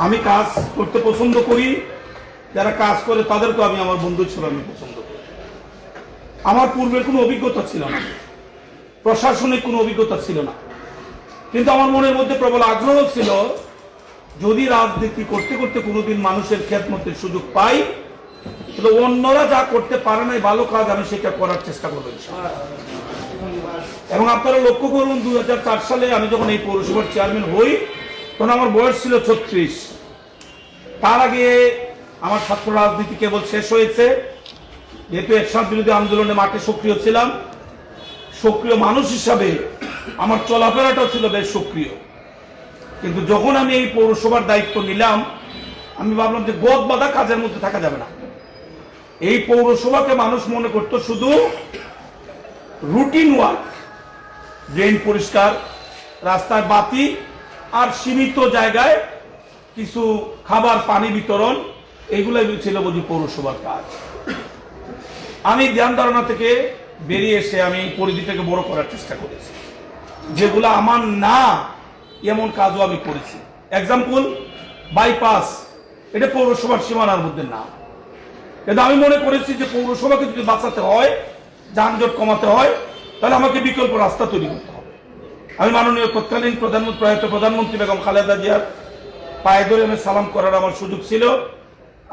আমি কাজ করতে পছন্দ করি, যারা কাজ করে তাদেরকে আমি আমার বন্ধু হিসেবে আমি পছন্দ করি। আমার পূর্বের কোনো অভিজ্ঞতা ছিল না, প্রশাসনিক কোনো অভিজ্ঞতা ছিল না, কিন্তু আমার মনের মধ্যে প্রবল আগ্রহ ছিল যদি রাজনীতি করতে করতে কোনোদিন মানুষের খেদমতের সুযোগ পাই তাহলে অন্যরা যা করতে পারে না ভালো কাজ আমি সেটা করার চেষ্টা করবো। এবং আপনারা লক্ষ্য করুন 2004 সালে আমি যখন এই পৌরসভার চেয়ারম্যান হই তখন আমার বয়স ছিল 36। তার আগে আমার ছাত্র রাজনীতি কেবল শেষ হয়েছে, যেহেতু এরশাদ বিরোধী আন্দোলনে মাঠে সক্রিয় ছিলাম, সক্রিয় মানুষ হিসাবে আমার চলাফেরাটাও ছিল বেশ সক্রিয়। কিন্তু যখন আমি এই পৌরসভার দায়িত্ব নিলাম আমি ভাবলাম যে গদ বাঁধা কাজের মধ্যে থাকা যাবে না। এই পৌরসভাকে মানুষ মনে করতো শুধু রুটিন ওয়ার্ক, ড্রেন পরিষ্কার, রাস্তায় বাতি আর সীমিত জায়গায় কিছু খাবার পানি বিতরণ, এগুলাই ছিল বুঝি পৌরসভার কাজ। আমি ধ্যান ধারণা থেকে বেরিয়ে এসে আমি এই পরিধিটাকে বড় করার চেষ্টা করেছি, যেগুলো আমার না এমন কাজও আমি করেছি। এক্সাম্পল, বাইপাস, এটা পৌরসভার সীমানার মধ্যে না, কিন্তু আমি মনে করেছি যে পৌরসভাকে যদি বাঁচাতে হয়, যানজট কমাতে হয়, তাহলে আমাকে বিকল্প রাস্তা তৈরি করতে হবে। আমি মাননীয় তৎকালীন প্রয়াত প্রধানমন্ত্রী বেগম খালেদা জিয়ার পায়ে ধরে আমি সালাম করার আমার সুযোগ ছিল।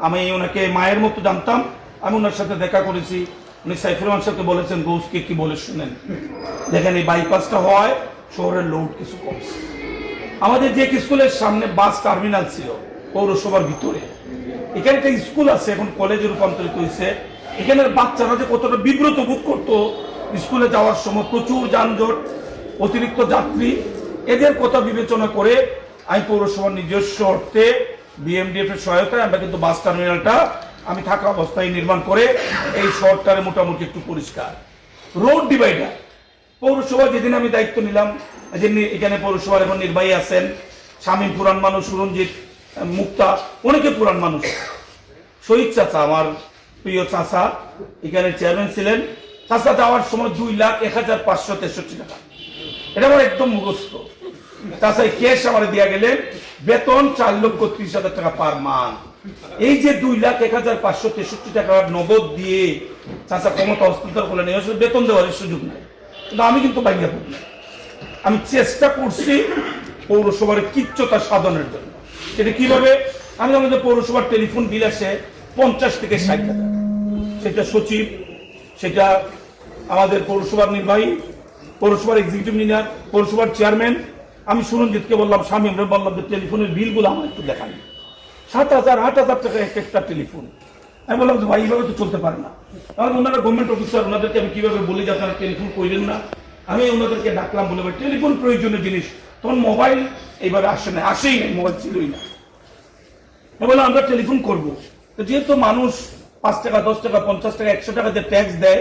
আমি ওনাকে মায়ের মতো জানতাম। আমি ওনার সাথে দেখা করেছি। উনি সাইফুর রহমান সাহেবকে বলেছেন গৌসকে কি বলে শুনেন, দেখেন এই বাইপাসটা হয় শহরের লোড কিছু কমছে। আমাদের যে স্কুলের সামনে বাস টার্মিনাল ছিল পৌরসভার ভিতরে, এখানে একটা স্কুল আছে, এখন কলেজে রূপান্তরিত হয়েছে। এখানের বাচ্চারা যে কতটা বিব্রত বোধ করতো স্কুলে যাওয়ার সময়, প্রচুর যানজট, অতিরিক্ত যাত্রী, এদের কথা বিবেচনা করে আমি পৌরসভার নিজস্ব অর্থে বিএমডিএফ এর সহায়তায় আমরা কিন্তু বাস টার্মিনালটা আমি থাকা অবস্থায় নির্মাণ করে এই শহরটারে মোটামুটি একটু পরিষ্কার। রোড ডিভাইডার পৌরসভা যেদিন আমি দায়িত্ব নিলাম, এখানে পৌরসভার এখন নির্বাহী আছেন শামীম, পুরান মানুষ, সুরঞ্জিত, মুক্তা, অনেকে পুরান মানুষ। শহীদ চাচা, আমার প্রিয় চাচা, এখানে চেয়ারম্যান ছিলেন। চাচা যাওয়ার সময় 2,01,563 টাকা, এটা আমার একদম মুখস্থ। চাচাই ক্যাশ আমার দিয়া গেলেন, বেতন 4,30,000 টাকা পার মান্থ। এই যে 2,01,563 টাকা নগদ দিয়ে চাচা ক্ষমতা হস্তান্তর করলেন, এই বেতন দেওয়ার সুযোগ নেই। কিন্তু আমি কিন্তু বাইরে পড়ি, আমি চেষ্টা করছি পৌরসভার কিচ্ছতা সাধনের জন্য। সেটা কিভাবে? আমি আমাদের পৌরসভার টেলিফোন বিল আসে 50 থেকে 60 টাকা, সেটা সচিব, সেটা আমাদের পৌরসভার নির্বাহী, পৌরসভার এক্সিকিউটিভ ইঞ্জিনিয়ার, পৌরসভার চেয়ারম্যান, আমি সুরঞ্জিতকে বললাম, শামীমরে বললাম যে টেলিফোনের বিলগুলো আমার একটু দেখান। 7,000 8,000 টাকা একটা টেলিফোন। আমি বললাম যে ভাই এইভাবে তো চলতে পারে না। কারণ ওনারা গভর্নমেন্ট অফিসার, ওনাদেরকে আমি কিভাবে বলি যে আপনারা টেলিফোন করেন না। আমি ওনাদেরকে ডাকলাম, বলে ভাই টেলিফোন প্রয়োজনীয় জিনিস, তখন মোবাইল এইভাবে আসে না, আসেই নাই, মোবাইল ছিলই না। বললাম আমরা টেলিফোন করবো, যেহেতু মানুষ 5 টাকা 10 টাকা 50 টাকা 100 টাকা যে ট্যাক্স দেয়,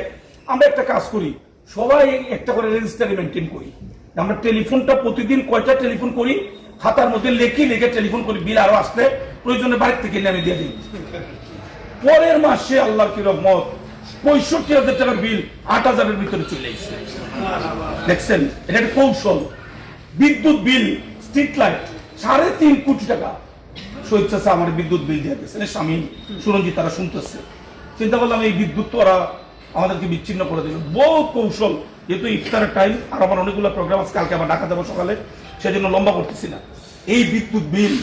আমরা একটা কাজ করি, সবাই একটা করে রেজিস্টারি মেনটেন করি। আমরা টেলিফোনটা প্রতিদিন কয়টা টেলিফোন করি খাতার মধ্যে লিখে টেলিফোন করি, বিল আরো আসলে প্রয়োজনে বাড়ির থেকে আমি দিয়ে দিই। পরের মাসে আল্লাহর কি রহমত 65,000 টাকার বিল 8,000-এর ভিতরে চলে এসেছে। দেখছেন, এটা একটা কৌশল। বিদ্যুৎ বিল, স্ট্রিট লাইট 3.5 কোটি টাকা শহীদ চাচা আমার বিদ্যুৎ বিল দিয়ে দিয়েছেন। স্বামী সুরঞ্জিত তারা শুনতেছে। চিন্তা করলাম এই বিদ্যুৎ তো ওরা আমাদেরকে বিচ্ছিন্ন করে দিল। বহু কৌশল, যেহেতু ইফতারের টাইম আর আমার অনেকগুলো প্রোগ্রাম আছে, কালকে আবার ঢাকা যাবো সকালে, সেজন্য লম্বা করতেছি না। এই বিদ্যুৎ বিল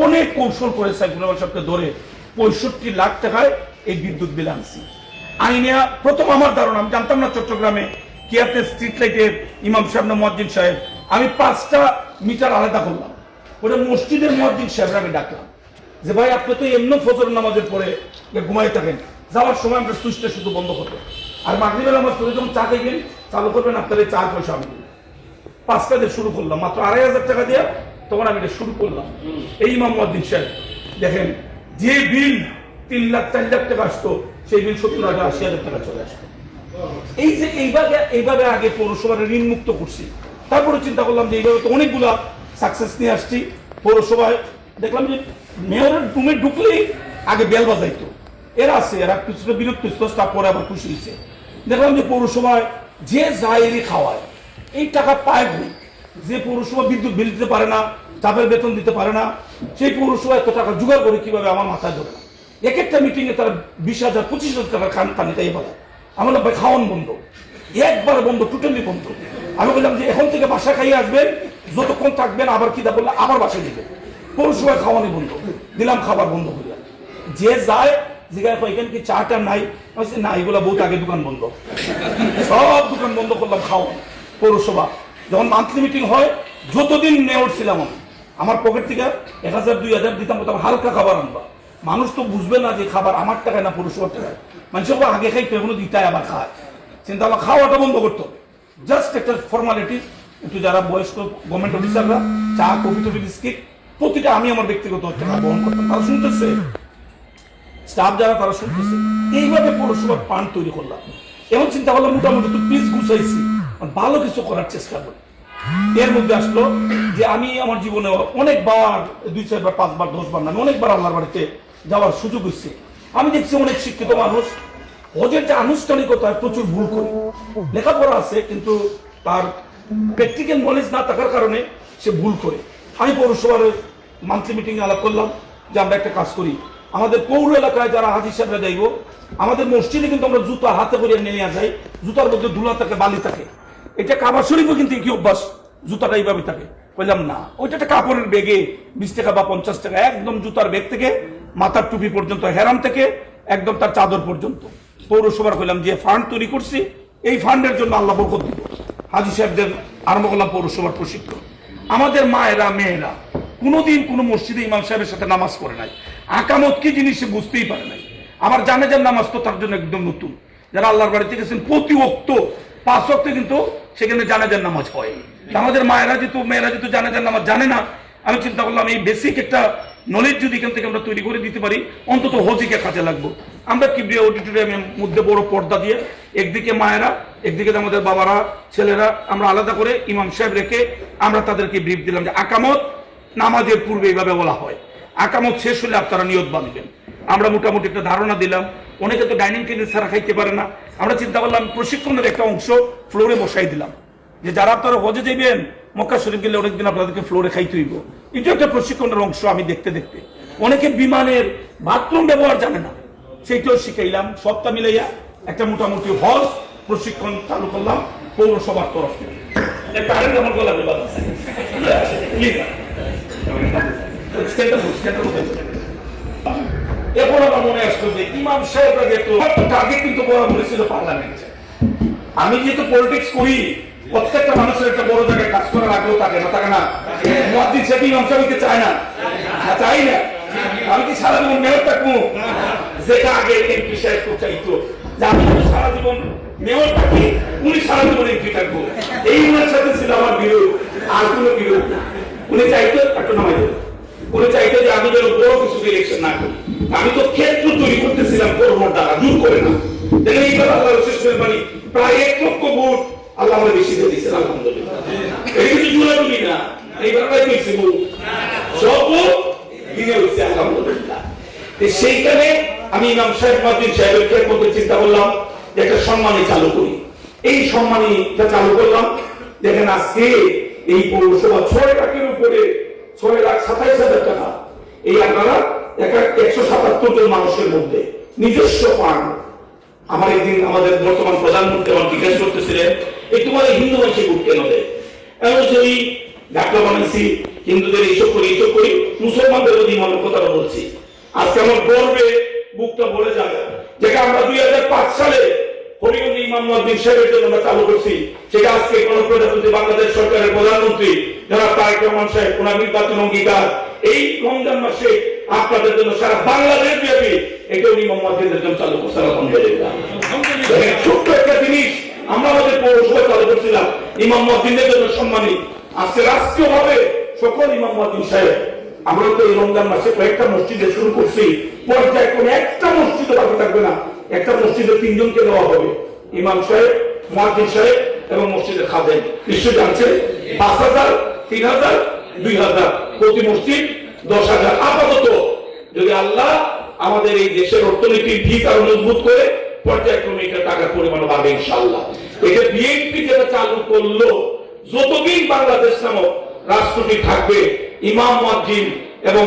অনেক কৌশল করে সাইফুর রহমান সাহেবকে ধরে 65 লাখ টাকায় এই বিদ্যুৎ বিল আনছি। আইনিয়া প্রথম আমার ধারণা, আমি জানতাম না চট্টগ্রামে কি আপনি স্ট্রিট লাইটের ইমাম সাহেব না মুয়াজ্জিন সাহেব, আমি 5টা মিটার আলাদা করলাম। ওটা মসজিদের মুয়াজ্জিন সাহেবরা আমি ডাকলাম যে ভাই আপনি তো এমনি ফজর নামাজের পরে ঘুমাই থাকেন, যাওয়ার সময় আমরা সুইচটা শুধু বন্ধ করবো, আর মাগরিবের নামাজ পড়ে যখন চা খাইবেন চালু করবেন, আপনাদের 4 পয়সা আমি 5টা দিয়ে শুরু করলাম, মাত্র 2,500 টাকা দিয়ে তখন আমি এটা শুরু করলাম। এই ইমাম মুয়াজ্জিন সাহেব দেখেন, যে বিল 3 লাখ 4 লাখ টাকা আসতো সেই বিল 70,000 টাকা চলে আসতো। এই যে এইভাবে আগে পৌরসভার ঋণ মুক্ত করছি। তারপরে চিন্তা করলাম যে এইভাবে তো অনেকগুলা সাকসেস নিয়ে আসছি। পৌরসভায় দেখলাম যে মেয়রের রুমে ঢুকলেই আগে বেল বাজাইতো, এরা আছে, এরা কিছুটা বিরক্ত স্টাফ পরে আবার খুশি হয়েছে। দেখলাম যে পৌরসভায় যে যায় খাওয়ায়, এই টাকা পায় বই। যে পৌরসভা বিদ্যুৎ বিল দিতে পারে না, চাপের বেতন দিতে পারে না, সেই পৌরসভা এত টাকা জোগাড় করে কিভাবে আমার মাথায় ধরে না। এক একটা মিটিংয়ে তারা 20,000 25,000 টাকা খানি তাই বলে। আমার ভাই খাওয়ান বন্ধ, একবার বন্ধ, টোটালি বন্ধ। আমি বললাম যে এখন থেকে বাসা খাইয়ে আসবেন, যতক্ষণ থাকবেন আবার কিনা বললে আবার বাসায় দিবেন, পৌরসভায় খাওয়ানি বন্ধ। দিলাম খাবার বন্ধ করে। যে যায় জিজ্ঞাসা এখানে কি চাটা নাই, না এগুলা বহুত আগে দোকান বন্ধ, সব দোকান বন্ধ করলাম খাওয়ান। পৌরসভা যখন মান্থলি মিটিং হয়, যতদিন মেয়র ছিলাম আমি, আমার পকেট থেকে 1,000 2,000 দিতাম, হালকা খাবার আনবা। মানুষ তো বুঝবে না যে খাবার আমার টাকায় না পৌরসভার টাকায়, মানুষের আগে খাইতে এগুলো দিতায় আবার খায়, চিন্তা ভাবনা খাওয়াটা বন্ধ করতো। জাস্ট একটা ফর্মালিটিস। একটু যারা বয়স্ক গভর্নমেন্ট অফিসাররা চা কফি টফি বিস্কিট প্রতিটা আমি আমার ব্যক্তিগত টাকা বহন করতাম, তারা শুনতেছে, স্টাফ যারা তারা শুনতেছে। এইভাবে পৌরসভার পান তৈরি করলাম। এমন চিন্তা করলাম মোটামুটি তো পিস গুছাইছি, ভালো কিছু করার চেষ্টা করি। এর মধ্যে আসলো যে আমি আমার জীবনে অনেকবার 2-4 বার 5 বার 10 বার না, অনেকবার আল্লাহর বাড়িতে যাওয়ার সুযোগ হয়েছে। আমি দেখছি অনেক শিক্ষিত মানুষ হজের যে আনুষ্ঠানিকতায় প্রচুর ভুল করে, লেখাপড়া আছে কিন্তু তার প্র্যাকটিক্যাল নলেজ না থাকার কারণে সে ভুল করে। আমি পৌরসভার মান্থলি মিটিংয়ে আলাপ করলাম যে আমরা একটা কাজ করি, আমাদের পৌর এলাকায় যারা হাজি সাহেবরা যাইব, আমাদের মসজিদে কিন্তু আমরা জুতা হাতে করে নিয়ে যাই, জুতার মধ্যে ধুলা থাকে, বালি থাকে। এটা কাবা শরীফও কিন্তু কি অভ্যাস, জুতাটা এইভাবে থাকে। বললাম না, ওইটা একটা কাপড়ের ব্যাগে 20 টাকা বা 50 টাকা, একদম জুতার ব্যাগ থেকে মাথার টুপি পর্যন্ত, হেরাম থেকে একদম তার চাদর পর্যন্ত। পৌরসভার কইলাম যে ফান্ড তৈরি করছি, এই ফান্ডের জন্য আল্লাহ বরকত দিব। হাজি সাহেবদের আরম্ভ করলাম পৌরসভার প্রশিক্ষণ। আমাদের মায়েরা মেয়েরা কোনোদিন কোনো মসজিদে ইমাম সাহেবের সাথে নামাজ পড়ে নাই, আকামত কি জিনিস সে বুঝতেই পারে নাই। আবার জানাজার নামাজ তো তার জন্য একদম নতুন। যারা আল্লাহর বাড়িতে গেছেন প্রতি ওয়াক্ত 5 ওয়াক্তে কিন্তু সেখানে জানাজার নামাজ হয়। আমাদের মায়েরা যেহেতু জানাজার নামাজ জানে না, আমি চিন্তা করলাম এই বেসিক একটা নলেজ যদি এখান থেকে আমরা তৈরি করে দিতে পারি, অন্তত হজিকে কাজে লাগবো। আমরা কিবরিয়া অডিটোরিয়ামের মধ্যে বড় পর্দা দিয়ে একদিকে মায়েরা, একদিকে আমাদের বাবারা, ছেলেরা, আমরা আলাদা করে ইমাম সাহেব রেখে আমরা তাদেরকে ব্রিফ দিলাম যে আকামত নামাজের পূর্বে এইভাবে বলা হয়, আকামত শেষ হলে আপনারা নিয়ত বাঁধবেন। আমরা মোটামুটি একটা ধারণা দিলাম। অনেকে তো ডাইনিং টেবিল ছাড়া খাইতে পারে না, আমরা চিন্তা করলাম প্রশিক্ষণের একটা অংশ ফ্লোরে বসাই দিলাম, যে যারা আপনারা হজে যাবেন, মক্কা শরীফ গেলে অনেকদিন আপনাদেরকে ফ্লোরে খাইতে হইব। এটা একটা প্রশিক্ষণের অংশ। আমি দেখতে দেখতে অনেকে বিমানের বাথরুম ব্যবহার জানে না, সেইটাও শিখাইলাম। সবটা মিলাইয়া একটা মোটামুটি হজ প্রশিক্ষণ চালু করলাম পৌরসভার তরফ থেকে। আমার গলা বিবাদ আছে, এখন আমার মনে আসলো যে ইমাম সাহেবরা যেহেতু টার্গেট কিন্তু বলা বলেছিল পার্লামেন্টে, আমি যেহেতু পলিটিক্স করি, প্রত্যেকটা মানুষের একটা বড় জায়গায় কাজ করার আগ্রহ থাকে না, থাকে না? মুয়াজ্জিন সাহেব ইমাম সাহেবকে চায় না, চাই না। আমি কি সারা জীবন মেয়র থাকবো? যেটা আগে এমপি সাহেব চাইতো যে আমি সারা জীবন মেয়র থাকি, উনি সারা জীবন এমপি থাকবো, এই উনার সাথে ছিল আমার বিরোধ, আর কোনো বিরোধ না। উনি চাইতো একটু নামাই দেবো, উনি চাইতো যে আমি যেন বড় কিছু ইলেকশন না করি। আমি তো ক্ষেত্র তৈরি করতেছিলাম কর্মর দ্বারা, দূর করে না। দেখেন এইবার আল্লাহ শেষ মেহরবানি প্রায় 1 লক্ষ ভোট আল্লাহ আমাদের বেশি দিয়ে দিচ্ছেন, আলহামদুলিল্লাহ। এই কিছু জুলাবি না, এইবার পেয়েছি ভোট, সব দিনে হচ্ছে, আলহামদুলিল্লাহ। সেইখানে আমি ইমাম সাহেব মুয়াজ্জিন সাহেবের খেদমতে চিন্তা করলাম যে একটা সম্মানী চালু করি। এই সম্মানীটা চালু করলাম। দেখেন আজকে এই পৌরসভা 6 লাখের উপরে, 6,27,000 টাকা। এই আপনারা 177 জন মানুষের মধ্যে নিজস্ব ফান্ড। আমার একদিন আমাদের বর্তমান প্রধানমন্ত্রী আমার জিজ্ঞাসা করতেছিলেন, এই তোমাদের হিন্দু মানুষের ভোট কেন দেয়? আমি সেই ডাক্তার বানাইছি, হিন্দুদের এইসব করি, মুসলমানদের যদি মনের কথাটা বলছি। আজকে আমার গর্বে বুকটা ভরে যাবে, যেটা আমরা 2005 সালে হরিগঞ্জ ইমাম মুয়াজ্জিন সাহেবের জন্য আমরা চালু করছি। সেটা আজকে গণপ্রজাতন্ত্রী বাংলাদেশ সরকারের প্রধানমন্ত্রী যারা তারেক রহমান সাহেব, ওনার নির্বাচন অঙ্গীকার, এই রমজান মাসে আপনাদের জন্য সারা বাংলাদেশ ব্যাপী এটা উনি ইমাম মুয়াজ্জিনদের জন্য চালু করছেন, আলহামদুলিল্লাহ। ছোট্ট একটা জিনিস আমরা আমাদের পৌরসভায় চালু করছিলাম ইমাম মুয়াজ্জিনদের জন্য সম্মানী। আজকে রাষ্ট্রীয়ভাবে সকল ইমাম মুয়াজ্জিন সাহেব, আমরা তো এই রমজান মাসে কয়েকটা মসজিদে শুরু করছি, পর্যায়ক্রমে একটা মসজিদে বাকি থাকবে না, একটা মসজিদে 3 জনকে দেওয়া হবে, ইমাম সাহেব, মুয়াজ্জিন সাহেব এবং মসজিদের খাদেম। নিশ্চয় জানছেন 5,000, 3,000, 2,000 প্রতি মসজিদ 10,000। আপাতত যদি আল্লাহ আমাদের এই দেশের অর্থনীতির ভিত আরো মজবুত করে পর্যায়ক্রমে এটা টাকার পরিমাণ বাড়বে ইনশাআল্লাহ। এটা বিএনপি যেটা চালু করলো, যতদিন বাংলাদেশ নামক রাষ্ট্রটি থাকবে ইমাম মুয়াজ্জিন এবং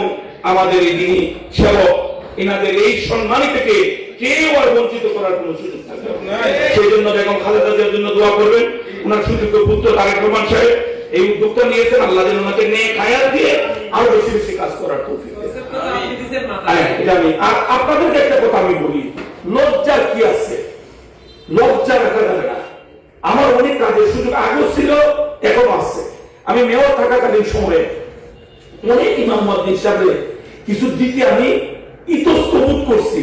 আমাদের এই যিনি সেবক, এনাদের এই সম্মানী থেকে কেউ আর বঞ্চিত করার কোনো সুযোগ থাকবে না। সেই জন্য বেগম খালেদা জিয়ার জন্য দোয়া করবেন। ওনার সুযোগ্য পুত্র তারেক রহমান সাহেব এই উদ্যোগটা নিয়েছেন, আল্লাহ যেন ওনাকে নেক হায়াত দিয়ে আরো বেশি বেশি কাজ করার তৌফিক দেন। আর আপনাদেরকে একটা কথা আমি বলি, লজ্জার কি আছে? লজ্জা রাখা যাবে না। আমার অনেক কাজের সুযোগ আগেও ছিল, এখনো আছে। আমি মেয়র থাকাকালীন সময়ে অনেক ইমাম মুয়াজ্জিন হিসাবে কিছু দিকে আমি ইতস্ত বোধ করছি,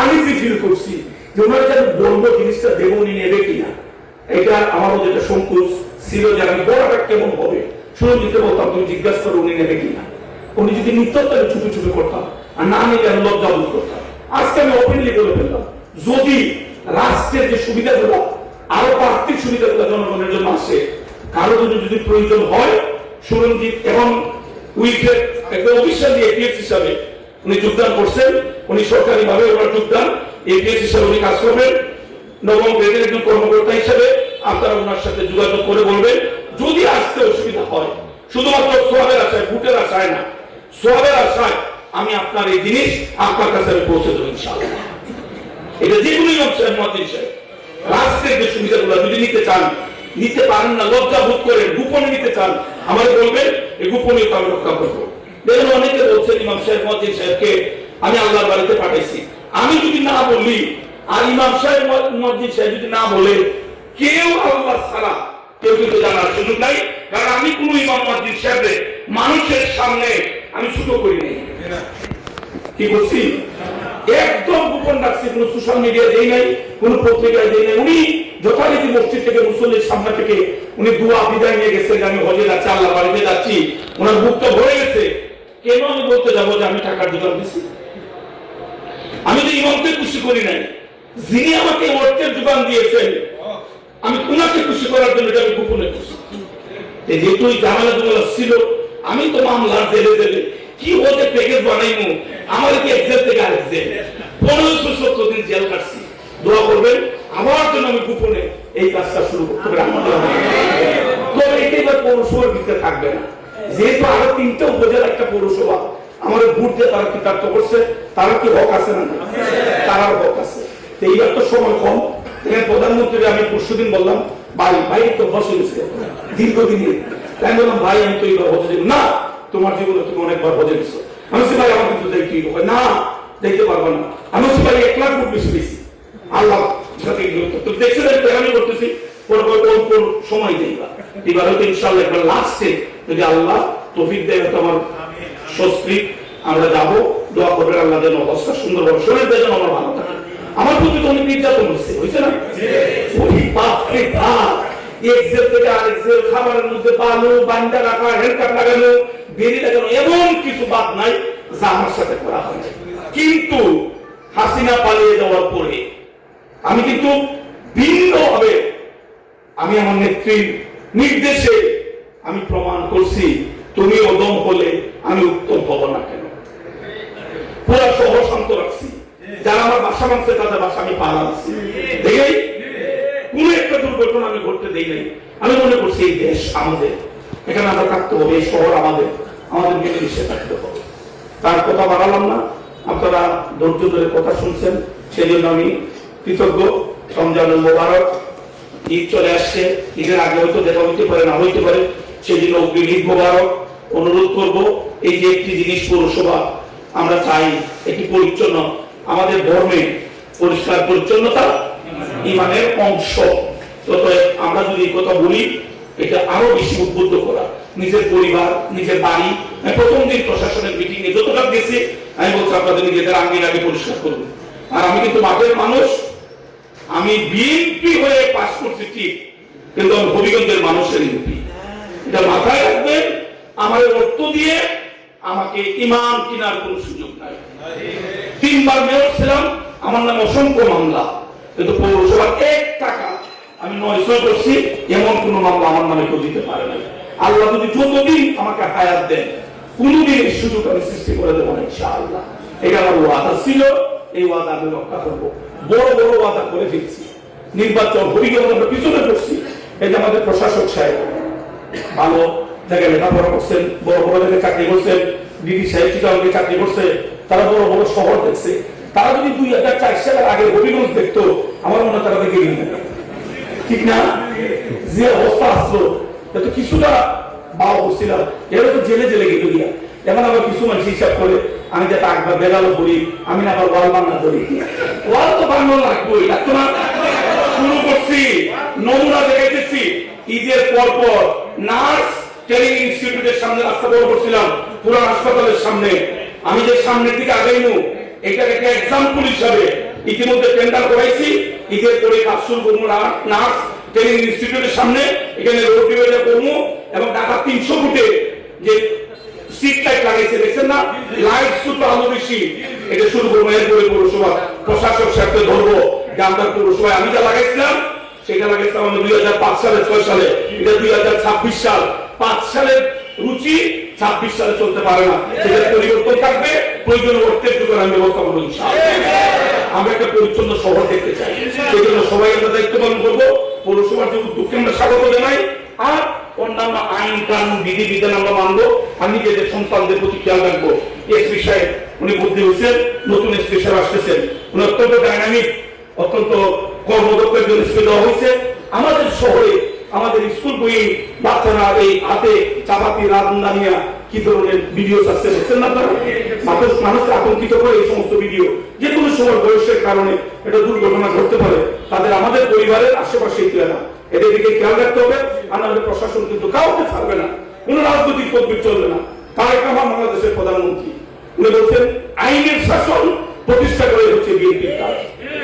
আনইজি ফিল করছি যে ওনার যেন বলবো জিনিসটা দেব, উনি নেবে কিনা। এটা আমারও যেটা সংকোচ ছিল যে আমি বড়টা কেমন হবে, শুরু দিতে বলতাম তুমি জিজ্ঞাসা করো উনি নেবে কিনা। উনি যদি নিত্য তাহলে ছুটে ছুটে করতাম, আর না নিলে আমি লজ্জা বোধ করতাম। আজকে আমি ওপেনলি বলে ফেললাম, যদি রাষ্ট্রের যে সুবিধাগুলো আরো আর্থিক সুবিধাগুলো জনগণের জন্য আসে, কারো যদি প্রয়োজন হয়, সুরঞ্জিত এবং উইফের একটা অফিসিয়ালি এপিএস হিসাবে উনি যোগদান করছেন। উনি সরকারি ভাবে ওনার যোগদান এপিএস হিসাবে উনি কাজ করবেন। নবম গ্রেডের একজন কর্মকর্তা হিসাবে আপনারা ওনার সাথে যোগাযোগ করে বলবেন যদি আসতে অসুবিধা হয়। শুধুমাত্র সোয়াবের আশায়, ভোটের আশায় না, সোয়াবের আশায় আমি আপনার এই জিনিস আপনার কাছে আমি পৌঁছে দেবো ইনশাআল্লাহ। এটা যে কোনো রাষ্ট্রের যে সুবিধাগুলো যদি নিতে চান, নিতে পারেন না, লজ্জা বোধ করেন, গোপনে নিতে চান, আমাদের বলবেন, এই গোপনীয়তা আমি রক্ষা করবো। দেখুন অনেকে বলছেন ইমাম সাহেব মুয়াজ্জিন সাহেবকে আমি আল্লাহর বাড়িতে পাঠাইছি। আমি যদি না বলি আর ইমাম সাহেব মুয়াজ্জিন সাহেব যদি না বলে, কেউ আল্লাহ ছাড়া কেউ কিন্তু জানার সুযোগ নাই। কারণ আমি কোন ইমাম মুয়াজ্জিন সাহেবের মানুষের সামনে আমি ছোট করি নাই, কি বলছি একদম গোপন রাখছি, কোন সোশ্যাল মিডিয়া দেই নাই, কোন পত্রিকায় দেই নাই। উনি যথারীতি মসজিদ থেকে মুসল্লির সামনে থেকে উনি দোয়া বিদায় নিয়ে গেছেন, আমি হজে যাচ্ছি, আল্লাহ বাড়িতে যাচ্ছি, ওনার বুকটা ভরে গেছে। কেন আমি বলতে যাবো যে আমি টাকার জোগাড় দিচ্ছি? আমি তো ইমামকে খুশি করি নাই, যিনি আমাকে অর্থের যোগান দিয়েছেন আমি ওনাকে খুশি করার জন্য আমি গোপনে করছি। যেহেতু ঝামেলা জমেলা ছিল, আমি তো মামলা জেলে জেলে কি হতে প্যাকেজ বানাইমু, আমার কি এক্সেল থেকে আরেক জেল 1570 দিন জেল কাটছি। দোয়া করবেন আমার জন্য আমি গোপনে এই কাজটা শুরু করতে পারি। তবে এটা এবার পৌরসভার ভিতরে থাকবে না, যেহেতু আরো 3টা উপজেলা একটা পৌরসভা আমাদের ভোট দিয়ে তারা কৃতার্থ করছে, তারা কি হক আছে না? তারার হক আছে। এইবার তো সময় কম। এখানে প্রধানমন্ত্রী আমি পরশুদিন বললাম ভাই তো বসে গেছে দীর্ঘদিনের, তাই বললাম ভাই আমি তো এইবার হজে যাব না, তোমার জীবনে তুমি অনেকবার হজে গেছো। আমি বলছি ভাই আমার কিন্তু দেখি না, দেখতে পারবো না। আমি বলছি ভাই 1 লাখ ভোট বেশি বেশি আল্লাহ তুমি দেখছো আমি করতেছি, সময় দেইবা। এবার হয়তো ইনশাআল্লাহ একবার লাস্টে যদি আল্লাহ তৌফিক দেয় তো আমার স্বস্তি আমরা যাবো। দোয়া করবেন আল্লাহ যেন অবস্থা সুন্দরভাবে শরীর যেন আমার ভালো থাকে। আমার প্রতি তো অনেক নির্যাতন হয়েছে না, ওই বাপরে বাপ, এক্সেল থেকে আর এক্সেল, খাবারের মধ্যে বালু বান্ডা রাখা, হেলকাপ লাগানো, বেরি লাগানো, এমন কিছু বাদ নাই যা আমার সাথে করা হয়। কিন্তু হাসিনা পালিয়ে যাওয়ার পরে আমি কিন্তু ভিন্ন ভাবে আমি আমার নেত্রীর নির্দেশে আমি প্রমাণ করছি তুমি অদম হলে আমি উত্তম হব না কেন। পুরা শহর শান্ত রাখছি, যারা আমার বাসা মানছে তাদের বাসা আমি পালাচ্ছি। দেখেই কোন একটা দুর্ঘটনা আমি ঘটতে দেই নাই। আমি মনে করছি এই দেশ আমাদের, এখানে আমরা থাকতে হবে, এই শহর আমাদের, আমাদের মিলেমিশে থাকতে হবে। তার কথা বাড়ালাম না, আপনারা ধৈর্য ধরে কথা শুনছেন, সেই জন্য আমি কৃতজ্ঞ। রমজানুল মোবারক, ঈদ চলে আসছে, ঈদের আগে হয়তো দেখা হইতে পারে না হইতে পারে, সেই জন্য অগ্রিম ঈদ মোবারক। অনুরোধ করব এই যে একটি জিনিস পৌরসভা আমরা চাই একটি পরিচ্ছন্ন, আমাদের ধর্মে পরিষ্কার পরিচ্ছন্নতা ইমানের অংশ। আমরা যদি এই কথা বলি এটা আরো বেশি উদ্বুদ্ধ করা, নিজের পরিবার, নিজের বাড়ি। প্রথম দিন প্রশাসনের মিটিং এ যতটা গেছি আমি বলছি আপনাদের নিজেদের আগে পরিষ্কার করুন। আর আমি কিন্তু মাঠের মানুষ, আমি বিএনপি হয়ে পাস করছি ঠিক, কিন্তু আমি হবিগঞ্জের মানুষের এমপি, এটা মাথায় রাখবেন। আমার অর্থ দিয়ে আমাকে ইমাম কেনার কোন সুযোগ নাই। 3 বার মেয়র ছিলাম, আমার নামে অসংখ্য মামলা, কিন্তু পৌরসভার 1 টাকা আমি 900 করছি, এমন কোন মামলা আমার নামে কেউ দিতে পারে না। আল্লাহ যদি যতদিন আমাকে হায়াত দেন কোনদিন এই সুযোগ আমি সৃষ্টি করে দেবো না ইনশাআল্লাহ। এটা আমার ওয়াদা ছিল, এই ওয়াদা আমি রক্ষা করবো। বড় বড় ওয়াদা করে ফেলছি, নির্বাচন হয়ে গেলে আমরা পিছনে পড়ছি। এই যে আমাদের প্রশাসক সাহেব ভালো জায়গায় লেখাপড়া করছেন, বড় বড় জায়গায় চাকরি করছেন, ডিডি সাহেব চিটাগংয়ে চাকরি করছে, তারা বড় বড় শহর দেখছে। তারা যদি 2004 সালের আগে হবিগঞ্জ দেখতো, আমার মনে হয় তারা দেখে গেল, ঠিক না? যে অবস্থা আসলো, এত কিছুটা বাবা বলছিলাম, এরা তো জেলে জেলে গেল গিয়া। এখন আবার কিছু মানুষ হিসাব করে, আমি যেটা একবার বেগালো করি, আমি না আবার ওয়াল বান্না করি। ওয়াল তো বানানো লাগবোই, লাগতো না? শুরু করছি, নমুনা দেখাইতেছি। ঈদের পর পর নার্স ট্রেনিং ইনস্টিটিউটের সামনে রাস্তা বড় করছিলাম, পুরো হাসপাতালের সামনে। আমি যে সামনের দিকে আগাইনু, এটা একটা এক্সাম্পল হিসাবে ইতিমধ্যে টেন্ডার করাইছি। ঈদের পরে কাজ শুরু করবো নার্স ট্রেনিং ইনস্টিটিউটের সামনে, এখানে রোড ডিভাইডার করবো এবং ঢাকা 300 ফুটে যে স্ট্রিট লাইট লাগাইছে, দেখছেন না? লাইট শুধু আলো বেশি, এটা শুরু করবো। এরপরে পৌরসভা প্রশাসক সাথে ধরবো যে আমরা পৌরসভায় আমি যা লাগাইছিলাম সেটা লাগাইছিলাম আমরা 2005 সালে 6 সালে, এটা 2026 সাল। 5 সালের রুচি 26 সালে চলতে পারে না, সেটা পরিবর্তন থাকবে। প্রয়োজনে অর্থের যোগান আমি ব্যবস্থা করবো ইনশাআল্লাহ। আমরা একটা পরিচ্ছন্ন শহর দেখতে চাই, সেই জন্য সবাই আমরা দায়িত্ব পালন করবো। পৌরসভার যে উদ্যোগকে আমরা স্বাগত জানাই, আর অন্যান্য আইন কানুন বিধি বিধান আমরা মানবো, আর নিজেদের সন্তানদের প্রতি খেয়াল রাখবো। এসপি সাহেব উনি বুদ্ধি হয়েছেন, নতুন এসপি সাহেব আসতেছেন, উনি অত্যন্ত ডাইনামিক, অত্যন্ত কর্মদক্ষ একজন এসপি দেওয়া হয়েছে। আমাদের শহরে আমাদের স্কুল বই বাচ্চারা এই হাতে চাপাতি রাজধানিয়া কি ধরনের ভিডিও আসছে দেখছেন না আপনারা? মানুষকে আতঙ্কিত করে এই সমস্ত ভিডিও, যে কোনো সময় বয়সের কারণে এটা দুর্ঘটনা ঘটতে পারে। তাদের আমাদের পরিবারের আশেপাশে না, এদের দিকে খেয়াল রাখতে হবে। আমাদের প্রশাসন কিন্তু কাউকে ছাড়বে না, কোন রাজনৈতিক তদবির চলবে না। তারেক রহমান বাংলাদেশের প্রধানমন্ত্রী, উনি বলছেন আইনের শাসন প্রতিষ্ঠা করে হচ্ছে বিএনপির কাজ,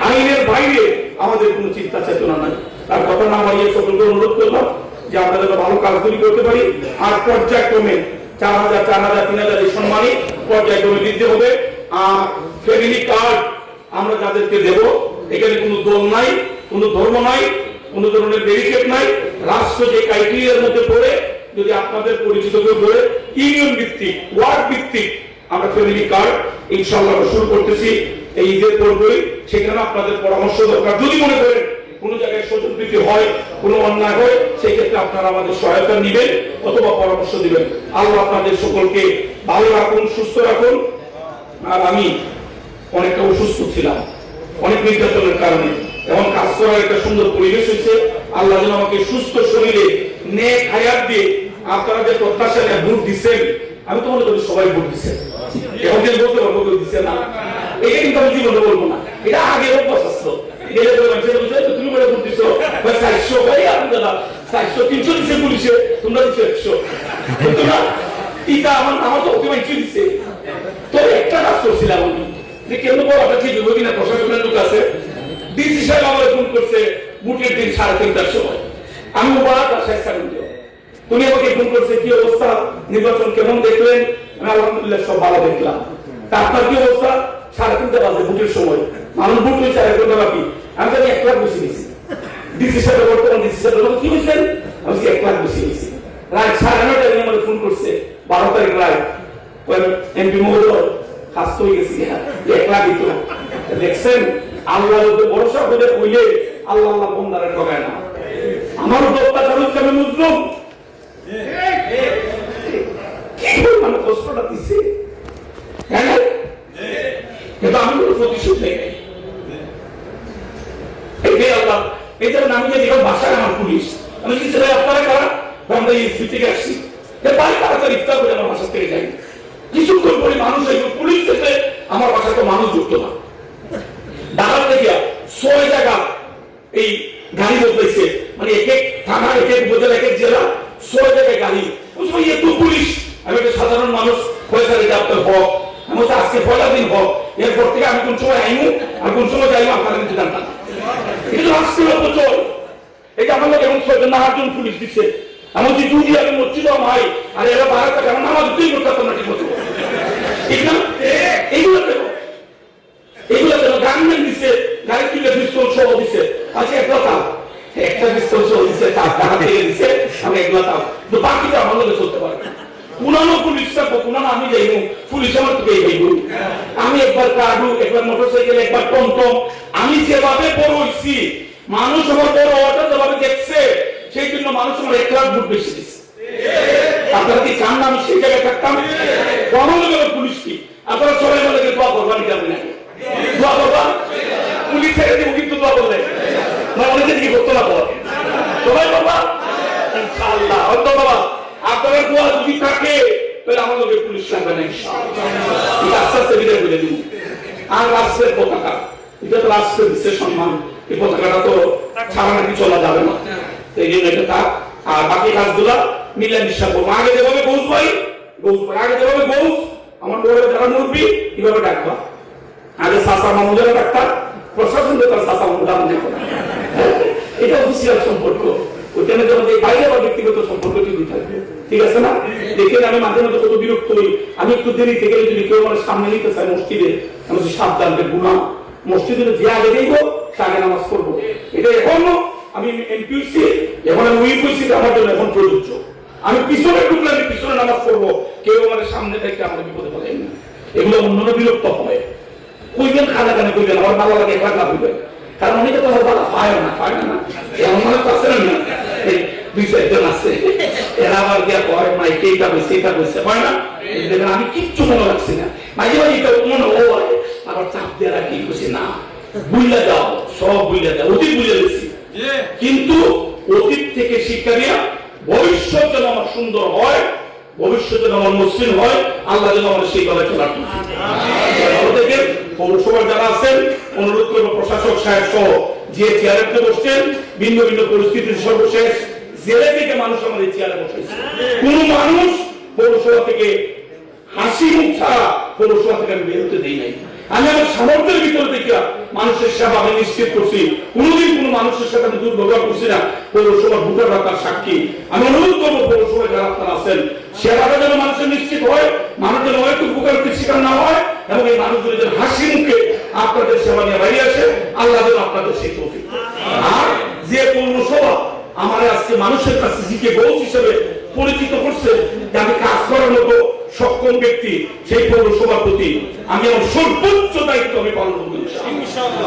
আইনের বাইরে আমাদের কোনো চিন্তা চেতনা নাই। তার কথা না বাড়িয়ে সকলকে অনুরোধ করলাম যে আমরা যাতে ভালো কাজগুলি করতে পারি, আর পর্যায়ক্রমে 4000, 4000, 3000 এই সম্মানী পর্যায়ক্রমে দিতে হবে। আর ফ্যামিলি কার্ড আমরা যাদেরকে দেব, এখানে কোনো দল নাই, কোনো ধর্ম নাই, কোনো ধরনের ব্যারিকেড নাই। রাষ্ট্র যে ক্রাইটেরিয়ার মধ্যে পড়ে, যদি আপনাদের পরিচিত কেউ করে ইউনিয়ন ভিত্তিক, ওয়ার্ড ভিত্তিক আমরা ফ্যামিলি কার্ড ইনশাআল্লাহ শুরু করতেছি এই ঈদের পরপরই। সেখানে আপনাদের পরামর্শ দরকার। যদি মনে করেন কোনো জায়গায় স্বজনপ্রীতি হয়, কোনো অন্যায় হয়, সেই ক্ষেত্রে আপনারা আমাদের সহায়তা নেবেন অথবা পরামর্শ দিবেন। আল্লাহ আপনাদের সকলকে ভালো রাখুন, সুস্থ রাখুন। আর আমি অনেকটা অসুস্থ ছিলাম অনেক নির্যাতনের কারণে, এবং কাজ করার একটা সুন্দর পরিবেশ হয়েছে। আল্লাহ যেন আমাকে সুস্থ শরীরে নেক হায়াত দিয়ে, আপনারা যে প্রত্যাশা নিয়ে ভোট দিচ্ছেন, আমি তো মনে করি সবাই ভোট দিচ্ছেন, এখন যে বলতে পারবো কেউ দিচ্ছে না, এটা কিন্তু আমি জীবনে বলবো না। এটা আগে অভ্যাস আসলো, তুমি বলে ভোট দিচ্ছ 400, ভাই আপনি দাদা 400, 300 দিচ্ছে পুলিশে, তোমরা দিচ্ছ 100, কিন্তু না এটা আমার তো ওকে মাইছে দিচ্ছে। তো একটা কাজ করছিলাম আমি, যে কেন বলো আপনার ঠিক হবে কিনা, প্রশাসনের লোক আছে। ডিসি সাহেব আমার ফোন করছে বুটের দিন 3:30টার সময়, আমি ওবার বাসায় থাকুন, উনি আমাকে ফোন করছে কি অবস্থা, নির্বাচন কেমন দেখলেন? আমি আলহামদুলিল্লাহ সব ভালো দেখলাম। তা আপনার কি অবস্থা? 3:30 বাজে বুটের সময়, মানুষ বুট হয়েছে 1 ঘন্টা বাকি। আমি তাকে 1 লাখ বসে গেছি। ডিসি সাহেব বর্তমান ডিসি সাহেব কি বলছেন? আমি 1 লাখ বসে গেছি। রাত 9:30টায় আমার ফোন করছে, 12 তারিখ রাত, এমপি মহোদয় কাজ হয়ে গেছি, 1 লাখ দিত। দেখছেন আল্লাহর উপরে ভরসা করে কইলে আল্লাহ আল্লাহ বন্দারে ঠকায় না। আমার উপর অত্যাচার হচ্ছে, আমি মুসলিম, মানে কষ্টটা দিচ্ছে, কিন্তু আমি কোনো প্রতিশোধ নেই। এটাই আল্লাহ। এই জন্য আমি যে দেখলাম বাসায় আমার পুলিশ, আমি কি ছেলে আপনারা কারা? আমরা ইসবি থেকে আসছি, বাড়ি তাড়াতাড়ি ইফতার করে আমার বাসা থেকে যাই। কিছুক্ষণ পরে মানুষ পুলিশ থেকে আমার বাসায় তো মানুষ যুক্ত না। ঢাকা থেকে 6 জায়গা এই গাড়ি বদলাইছে, মানে এক এক থানা, এক এক উপজেলা, এক এক জেলা, 6 জায়গায় গাড়ি। এত পুলিশ, আমি একটা সাধারণ মানুষ, পয়সা রেখে আপনার হক, আমি বলছি আজকে 1লা দিন হক, এরপর থেকে আমি কোন সময় আইমু আর কোন সময় যাইবো আপনারা কিন্তু জানতাম। এটা তো রাষ্ট্রীয় অপচয়। এই যে আমার লোক এখন 6 জন না 8 জন পুলিশ দিচ্ছে। আমি বলছি যদি আমি মসজিদ ভাই, আর এরা 12 টাকা আমার নামাজ দুই করতে না, ঠিক মতো, ঠিক না? এইগুলো কেন, এইগুলো কেন? গার্মেন্ট দিচ্ছে, গাড়ি তুলে পিস্তল সহ দিচ্ছে, আচ্ছা 1 লাখ একটা পিস্তল সহ দিচ্ছে, 4 টাকা থেকে দিচ্ছে, আমি 1 লাখ, তো বাকিটা আমার লোকে চলতে পারে না। পুরানো পুলিশটা পুরানো, আমি যাইব পুলিশ আমার তোকে যাইব, আমি একবার কার্ডু, একবার মোটরসাইকেল, একবার টমটম, আমি যেভাবে বড় হইছি, মানুষ আমার বড় হওয়াটা যেভাবে দেখছে, সেই জন্য মানুষ আমার 1 লাখ ভোট বেশি দিচ্ছে। আপনারা কি চান না আমি সেই জায়গায় থাকতাম? পুলিশ কি আপনারা সবাই বলে দোয়া করবা নি কেমন দোয়া করবা? পুলিশ ছেড়ে দিব কিন্তু দোয়া করলে অনেকে কি করতে না বল সবাই বাবা ইনশাআল্লাহ হয়তো বাবা আপনাদের দোয়া যদি থাকে তাহলে আমাদেরকে পুলিশ লাগবে না ইনশাআল্লাহ। আস্তে আস্তে বিদায় করে দিব। আর রাষ্ট্রের পতাকা এটা তো রাষ্ট্রের বিশেষ সম্মান, এই পতাকাটা তো ছাড়া নাকি চলা যাবে না, এই জন্য এটা থাক। আর বাকি কাজগুলা মিলে মিশা করবো। আগে যেভাবে গৌস ভাই আগে যেভাবে গৌস আমার বড় যারা মুরবি কিভাবে ডাকবা, আগে সাসা মামুদের ডাক্তার প্রশাসন তার সাসা মামুদ এটা অফিসিয়াল সম্পর্ক, ওইখানে যখন এই বাইরে বা ব্যক্তিগত সম্পর্ক ঠিকই থাকবে, ঠিক আছে না? দেখে আমি মাঝে মাঝে কত বিরক্ত হই। আমি একটু দেরি থেকে যদি কেউ আমার সামনে নিতে চাই মসজিদে, আমি সাবধানকে গুণা মসজিদে যে আগে দেখবো সে আগে নামাজ পড়বো। এটা এখনো আমি এনপিউসি এখন আমি উইপুসি আমার জন্য এখন প্রযোজ্য। আমি পিছনে ঢুকলে আমি পিছনে নামাজ পড়বো, কেউ আমার সামনে থেকে আমাদের বিপদে ফেলেন না। এগুলো অন্যান্য বিরক্ত হয়। কইবেন খানা খানে কইবেন আমার ভালো লাগে একবার না কইবেন, কারণ অনেকে তো ভালো পায় না এমন মানুষ আছে না, দুই চারজন আছে এরা আবার গিয়া কয় মাইকে এইটা বলছে এইটা বলছে হয় না, দেখেন আমি কিচ্ছু মনে রাখছি না, মাঝে মাঝে এটা মনে হয় আবার চাপ দিয়ে রাখি খুশি না বুঝলে যাও সব বুঝলে যাও অতীত বুঝে গেছি, কিন্তু অতীত থেকে শিক্ষা দিয়া ভবিষ্যৎ যেন আমার সুন্দর হয়, ভবিষ্যৎ যেন আমার মসৃণ হয়, আল্লাহ যেন আমার সেইভাবে চলার দেখেন। পৌরসভার যারা আছেন অনুরোধ করবো প্রশাসক সাহেব সহ যে চেয়ারে বসছেন ভিন্ন ভিন্ন পরিস্থিতির সর্বশেষ জেলে থেকে মানুষ আমাদের চেয়ারে বসেছে, কোন মানুষ পৌরসভা থেকে হাসি মুখ ছাড়া পৌরসভা থেকে আমি বেরোতে দিই নাই। আমি আমার সামর্থ্যের ভিতরে থেকে মানুষের সেবা আমি নিশ্চিত করছি, কোনোদিন কোনো মানুষের সাথে আমি দুর্ব্যবহার করছি না। পৌরসভার ভোটাররা তার সাক্ষী। আমি অনুরোধ করবো পৌরসভায় যারা আপনারা আছেন সেবাটা যেন মানুষের নিশ্চিত হয়, মানুষ যেন অনেক উপকারের শিকার না হয়, এবং এই মানুষগুলো যেন হাসি মুখে আপনাদের সেবা নিয়ে বাইরে আসে, আল্লাহ যেন আপনাদের সেই তৌফিক। আর যে পৌরসভা আমার আজকে মানুষের কাছে জিকে গৌস হিসেবে পরিচিত করছে যে আমি কাজ করার মতো সক্ষম ব্যক্তি, সেই পৌরসভার প্রতি আমি আমার সর্বোচ্চ দায়িত্ব আমি পালন করব ইনশাআল্লাহ।